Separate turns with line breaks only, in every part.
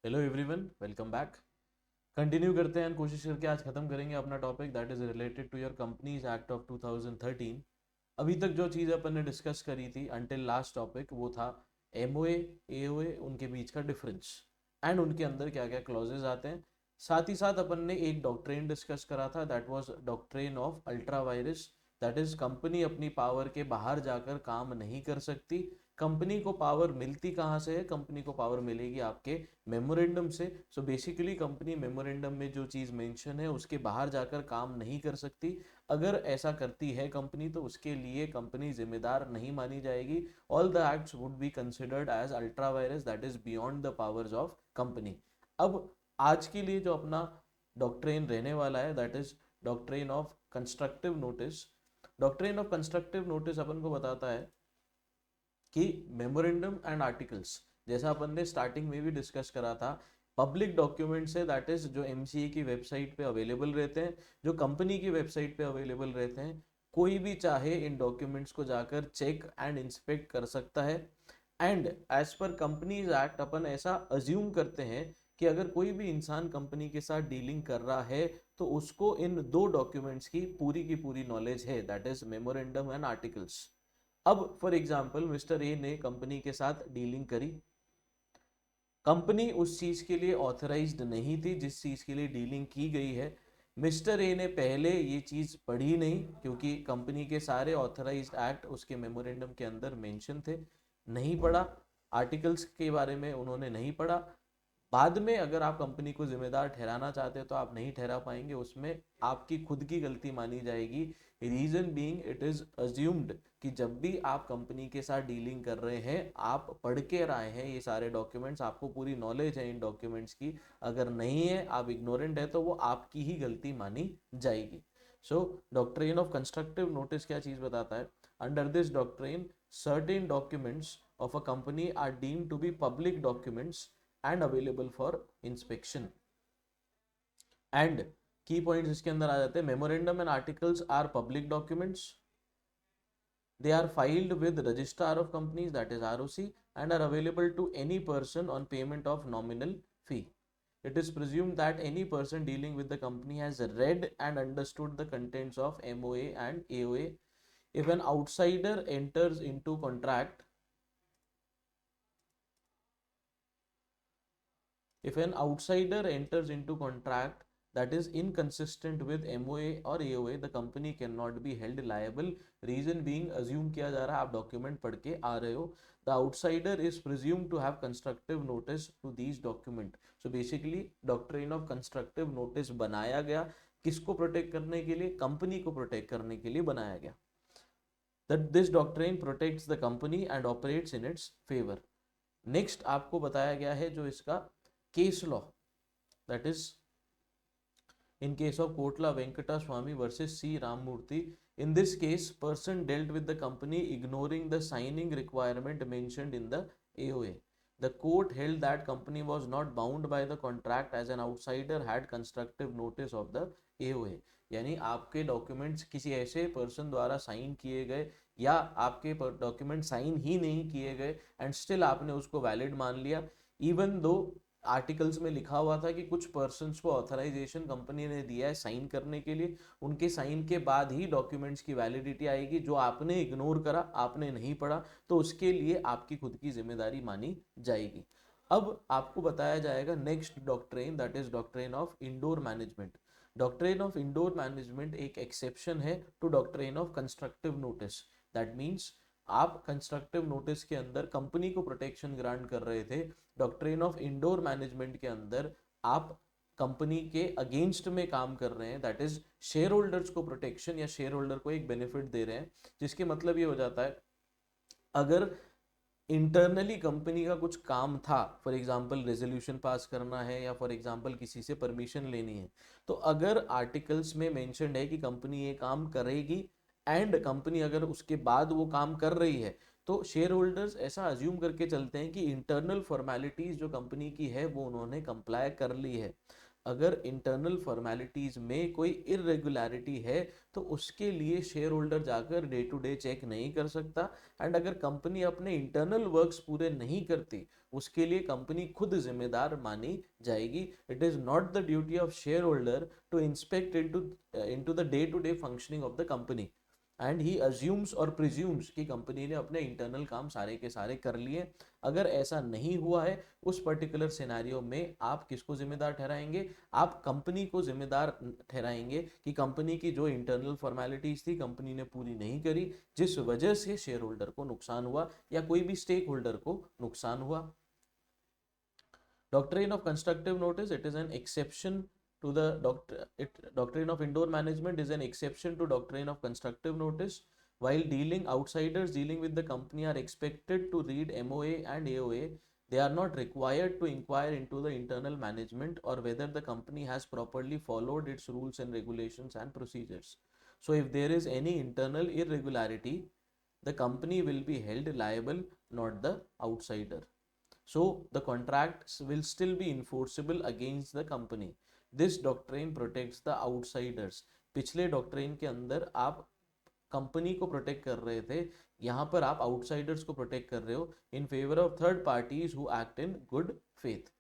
Hello everyone, welcome back. Continue करते हैं, कोशिश करके आज खत्म करेंगे अपना topic that is related to your companies act of 2013। अभी तक जो चीज़ अपन ने डिस्कस करी थी अंटिल लास्ट टॉपिक वो था एमओए एओए, उनके बीच का डिफरेंस एंड उनके अंदर क्या क्या क्लॉजेज आते हैं। साथ ही साथ अपन ने एक डॉक्ट्रेन डिस्कस करा था that was doctrine of ultra vires. That is company अपनी पावर के बाहर जाकर काम नहीं कर सकती। कंपनी को पावर मिलती कहाँ से है? कंपनी को पावर मिलेगी आपके मेमोरेंडम से। सो बेसिकली कंपनी मेमोरेंडम में जो चीज़ मेंशन है उसके बाहर जाकर काम नहीं कर सकती। अगर ऐसा करती है कंपनी तो उसके लिए कंपनी जिम्मेदार नहीं मानी जाएगी। All the acts would be considered as ultra vires that is beyond the powers of company. अब आज के लिए जो अपना डॉक्ट्रेन रहने वाला है that is doctrine of constructive notice. Doctrine of constructive notice अपन को बताता है कि मेमोरेंडम एंड आर्टिकल्स, जैसा अपन ने स्टार्टिंग में भी डिस्कस करा था, पब्लिक डॉक्यूमेंट्स है दैट इज जो एमसीए की वेबसाइट पे अवेलेबल रहते हैं, जो कंपनी की वेबसाइट पे अवेलेबल रहते हैं। कोई भी चाहे इन डॉक्यूमेंट्स को जाकर चेक एंड इंस्पेक्ट कर सकता है। And as per companies act अपन ऐसा अज्यूम करते हैं कि अगर कोई भी इंसान कंपनी के साथ डीलिंग कर रहा है तो उसको इन दो डॉक्यूमेंट्स की पूरी नॉलेज है that is memorandum and articles. अब फॉर एग्जाम्पल मिस्टर ए ने कंपनी के साथ डीलिंग करी। कंपनी उस चीज के लिए ऑथराइज्ड नहीं थी जिस चीज के लिए डीलिंग की गई है। मिस्टर ए ने पहले ये चीज पढ़ी नहीं क्योंकि कंपनी के सारे ऑथराइज्ड एक्ट उसके मेमोरेंडम के अंदर मेंशन थे, नहीं पढ़ा। आर्टिकल्स के बारे में उन्होंने नहीं पढ़ा। बाद में अगर आप कंपनी को जिम्मेदार ठहराना चाहते हैं तो आप नहीं ठहरा पाएंगे, उसमें आपकी खुद की गलती मानी जाएगी। Reason being it is assumed कि जब भी आप कंपनी के साथ डीलिंग कर रहे हैं आप पढ़ के आए हैं ये सारे डॉक्यूमेंट्स, आपको पूरी नॉलेज है इन डॉक्यूमेंट्स की। अगर नहीं है, आप इग्नोरेंट है, तो वो आपकी ही गलती मानी जाएगी। So doctrine of constructive notice क्या चीज बताता है? Under this doctrine certain documents of a company are deemed to be public documents and available for inspection। and की पॉइंट्स इसके अंदर आ जाते हैं। Memorandum and articles are public documents, they are filed with registrar of companies that is ROC and are available to any person on payment of nominal fee। it is presumed that any person dealing with the company has read and understood the contents of MOA and AOA। if an outsider enters into contract If an outsider enters into contract that is inconsistent with MOA or AOA, the company cannot be held liable। Reason being, assume किया जा रहा है आप document पढ़ के आ रहे हो। The outsider is presumed to have constructive notice to these document। So basically doctrine of constructive notice बनाया गया किसको प्रोटेक्ट करने के लिए? कंपनी को प्रोटेक्ट करने के लिए बनाया गया। That this doctrine protects the company and operates in its favor। Next आपको बताया गया है जो इसका case law, that is in case of Kotla Venkata Swamy versus C Ramamurthy. in this case person dealt with the company ignoring the signing requirement mentioned in the AOA। the court held that company was not bound by the contract as an outsider had constructive notice of the AOA। यानी आपके documents किसी ऐसे person द्वारा sign किए गए या आपके document sign ही नहीं किए गए एंड स्टिल आपने उसको वैलिड मान लिया, इवन दो आर्टिकल्स में लिखा हुआ था कि कुछ पर्सन्स को ऑथराइजेशन कंपनी ने दिया है साइन करने के लिए, उनके साइन के बाद ही डॉक्यूमेंट्स की वैलिडिटी आएगी। जो आपने इग्नोर करा, आपने नहीं पढ़ा, तो उसके लिए आपकी खुद की जिम्मेदारी मानी जाएगी। अब आपको बताया जाएगा next doctrine that is doctrine of indoor management. Doctrine of indoor management एक एक्सेप्शन है to doctrine of constructive notice. That means आप कंस्ट्रक्टिव नोटिस के अंदर कंपनी को प्रोटेक्शन ग्रांट कर रहे थे, डॉक्ट्रिन ऑफ इंडोर मैनेजमेंट के अंदर आप कंपनी के अगेंस्ट में काम कर रहे हैं, दैट इज शेयर होल्डर्स को प्रोटेक्शन या शेयर होल्डर को एक बेनिफिट दे रहे हैं। जिसके मतलब ये हो जाता है अगर इंटरनली कंपनी का कुछ काम था, फॉर एग्जांपल रेजोल्यूशन पास करना है या फॉर एग्जांपल किसी से परमिशन लेनी है, तो अगर आर्टिकल्स में मेंशन्ड है कि कंपनी ये काम करेगी एंड कंपनी अगर उसके बाद वो काम कर रही है, तो शेयर होल्डर्स ऐसा अज्यूम करके चलते हैं कि इंटरनल फॉर्मेलिटीज जो कंपनी की है वो उन्होंने कंप्लाई कर ली है। अगर इंटरनल फॉर्मेलिटीज में कोई इरेगुलरिटी है तो उसके लिए शेयर होल्डर जाकर डे टू डे चेक नहीं कर सकता, एंड अगर कंपनी अपने इंटरनल वर्क्स पूरे नहीं करती उसके लिए कंपनी खुद जिम्मेदार मानी जाएगी. It is not the duty of shareholder to inspect into the day to day functioning of the company, and he assumes और प्रिज्यूम्स कि कंपनी ने अपने इंटरनल काम सारे के सारे कर लिए. अगर ऐसा नहीं हुआ है उस पर्टिकुलर सिनेरियो में आप किसको जिम्मेदार ठहराएंगे? आप कंपनी को जिम्मेदार ठहराएंगे कि कंपनी की जो इंटरनल फॉर्मेलिटीज थी कंपनी ने पूरी नहीं करी, जिस वजह से शेयर होल्डर को नुकसान हुआ या कोई भी स्टेक होल्डर को नुकसान हुआ. Doctrine of constructive notice, it is an exception to the doctrine of indoor management is an exception to doctrine of constructive notice. While outsiders dealing with the company are expected to read MOA and AOA, they are not required to inquire into the internal management or whether the company has properly followed its rules and regulations and procedures. So if there is any internal irregularity, the company will be held liable, not the outsider. So the contracts will still be enforceable against the company. This doctrine protects the outsiders. पिछले doctrine के अंदर आप company को protect कर रहे थे, यहाँ पर आप आउटसाइडर्स को प्रोटेक्ट कर रहे हो in favour of third parties who act in good faith.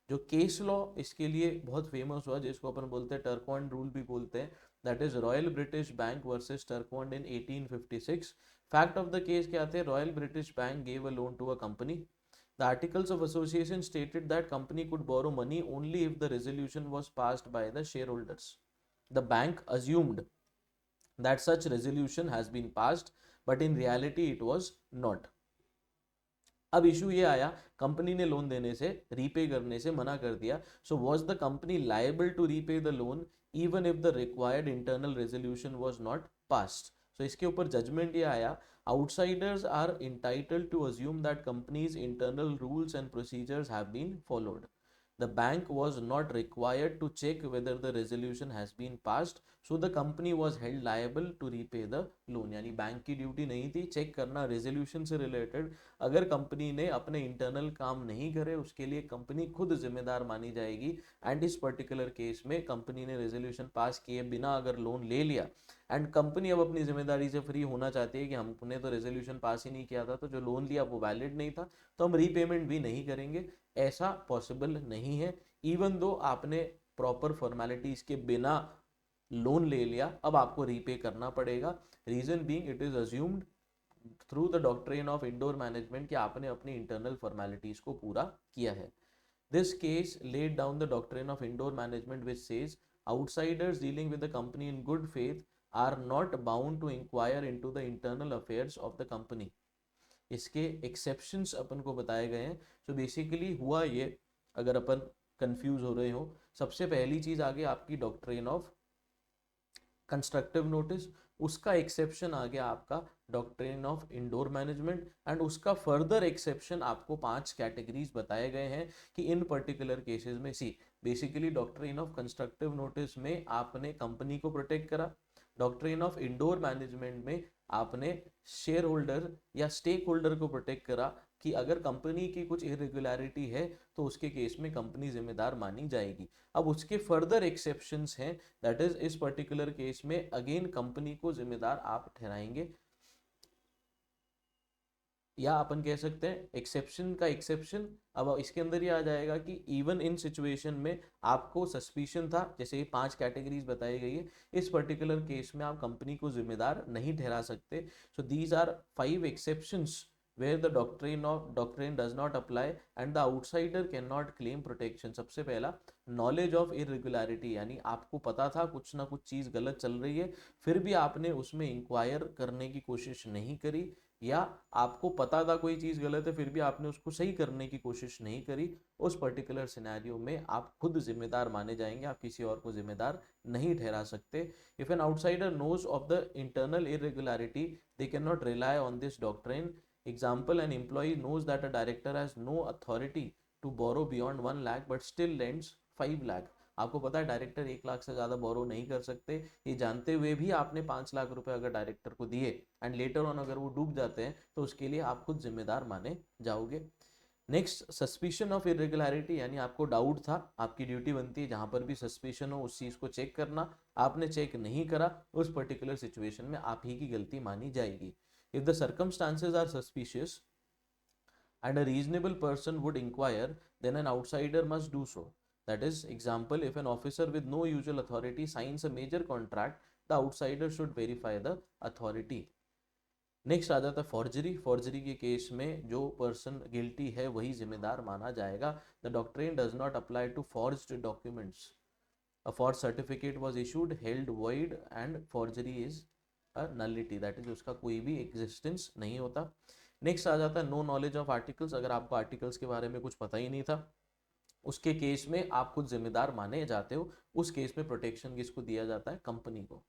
जो केस लॉ इसके लिए बहुत फेमस हुआ, जिसको अपन बोलते हैं टर्कॉन्ड रूल भी बोलते हैं, that is royal British bank versus Turquand in 1856. Fact of the case क्या थे? Royal British bank gave a loan to a company. The Articles of Association stated that company could borrow money only if the resolution was passed by the shareholders. The bank assumed that such resolution has been passed, but in reality it was not. अब issue ये आया, company ने loan देने से, repay करने से मना कर दिया. So was the company liable to repay the loan even if the required internal resolution was not passed? So इसके ऊपर जजमेंट ये आया, outsiders are entitled to assume that company's internal rules and procedures have been followed. The bank was not required to check whether the resolution has been passed, so the company was held liable to repay the loan. यानी bank की duty नहीं थी check करना resolution से related. अगर company ने अपने internal काम नहीं करे उसके लिए कंपनी खुद जिम्मेदार मानी जाएगी. एंड इस पर्टिकुलर केस में कंपनी ने रेजोल्यूशन पास किए बिना अगर लोन ले लिया एंड कंपनी अब अपनी जिम्मेदारी से फ्री होना चाहती है कि हमने तो रेजोल्यूशन पास ही नहीं किया था, तो जो लोन लिया वो वैलिड नहीं था, तो हम रीपेमेंट भी नहीं करेंगे, ऐसा पॉसिबल नहीं है. इवन दो आपने प्रॉपर फॉर्मेलिटीज के बिना लोन ले लिया, अब आपको रीपे करना पड़ेगा. Reason being it is assumed through the doctrine of indoor management कि आपने अपनी इंटरनल फॉर्मेलिटीज को पूरा किया है. This case laid down the doctrine of indoor management which says outsiders dealing with the company in good faith are not bound to inquire into the internal affairs of the company. इसके exceptions अपन को बताए गए हैं. So basically हुआ ये, अगर अपन confuse हो रहे हो, सबसे पहली चीज आ गई आपकी डॉक्ट्रिन ऑफ कंस्ट्रक्टिव नोटिस, उसका एक्सेप्शन आ गया आपका doctrine of indoor management, and उसका फर्दर एक्सेप्शन आपको 5 कैटेगरीज बताए गए हैं कि इन पर्टिकुलर केसेस में सी basically doctrine of constructive notice में आपने कंपनी को प्रोटेक्ट करा, डॉक्ट्रिन ऑफ इंडोर मैनेजमेंट में आपने शेयर होल्डर या स्टेक होल्डर को प्रोटेक्ट करा कि अगर कंपनी की कुछ इरेगुलरिटी है तो उसके केस में कंपनी जिम्मेदार मानी जाएगी. अब उसके फर्दर एक्सेप्शंस हैं, दैट इज इस पर्टिकुलर केस में अगेन कंपनी को जिम्मेदार आप ठहराएंगे, या अपन कह सकते हैं एक्सेप्शन का एक्सेप्शन. अब इसके अंदर ये आ जाएगा कि इवन इन सिचुएशन में आपको सस्पिशन था, जैसे 5 कैटेगरीज बताई गई है, इस पर्टिकुलर केस में आप कंपनी को जिम्मेदार नहीं ठहरा सकते. So these are 5 exceptions where the doctrine does not apply and the outsider cannot claim protection. सबसे पहला knowledge of irregularity, यानी आपको पता था कुछ ना कुछ चीज़ गलत चल रही है फिर भी आपने उसमें इंक्वायर करने की कोशिश नहीं करी, या आपको पता था कोई चीज़ गलत है फिर भी आपने उसको सही करने की कोशिश नहीं करी. उस पर्टिकुलर सिनेरियो में आप खुद जिम्मेदार माने जाएंगे, आप किसी और को जिम्मेदार नहीं ठहरा सकते. If an outsider knows of the internal irregularity they can not rely on this doctrine. Example, an employee knows that a director has no authority to borrow beyond 1 lakh but still lends 5 lakh. आपको पता है director 1 lakh से ज़्यादा बोरो नहीं कर सकते, ये जानते हुए भी आपने 5 लाख रुपए अगर डायरेक्टर को दिए एंड लेटर ऑन अगर वो डूब जाते हैं तो उसके लिए आप खुद जिम्मेदार माने जाओगे. नेक्स्ट, सस्पिशन ऑफ इरेगुलरिटी, यानी आपको डाउट था, आपकी ड्यूटी बनती है जहां पर भी सस्पिशन हो उस चीज को चेक करना, आपने चेक नहीं करा, उस पर्टिकुलर सिचुएशन में आप ही की गलती मानी जाएगी. If the circumstances are suspicious and a reasonable person would inquire, then an outsider must do so. That is, example, if an officer with no usual authority signs a major contract, the outsider should verify the authority. Next आ जाता है forgery. Forgery के case में जो person guilty है वही जिम्मेदार माना जाएगा. The doctrine does not apply to forged documents. A forge certificate was issued, held void and forgery is a nullity. That is उसका कोई भी एग्जिस्टेंस नहीं होता. नेक्स्ट आ जाता है नो नॉलेज ऑफ आर्टिकल्स. अगर आपको आर्टिकल्स के बारे में कुछ पता ही नहीं था, उसके केस में आप खुद जिम्मेदार माने जाते हो. उस केस में प्रोटेक्शन किसको दिया जाता है? कंपनी को.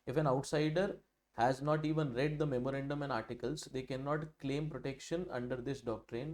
If an outsider has not even read the memorandum and articles, they cannot claim protection under this doctrine.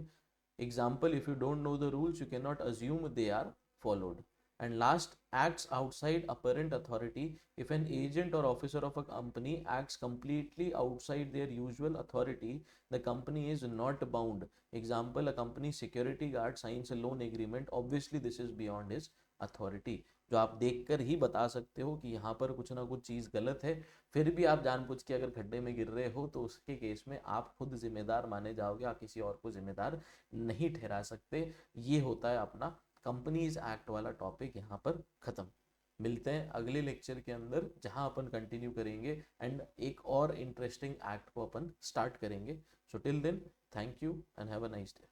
Example, if you don't know the rules, you cannot assume they are followed. And last, acts outside apparent authority. If an agent or officer of a company acts completely outside their usual authority, the company is not bound. Example, a company security guard signs a loan agreement. Obviously this is beyond his authority. जो आप देखकर ही बता सकते हो कि यहाँ पर कुछ ना कुछ चीज़ गलत है, फिर भी आप जानबूझ के अगर खड्डे में गिर रहे हो तो उसके केस में आप खुद जिम्मेदार माने जाओगे, आप किसी और को जिम्मेदार नहीं ठहरा सकते. ये होता है अपना कंपनीज एक्ट वाला टॉपिक यहाँ पर खत्म. मिलते हैं अगले लेक्चर के अंदर जहाँ अपन कंटिन्यू करेंगे एंड एक और इंटरेस्टिंग एक्ट को अपन स्टार्ट करेंगे. So till then, thank you and have a nice day.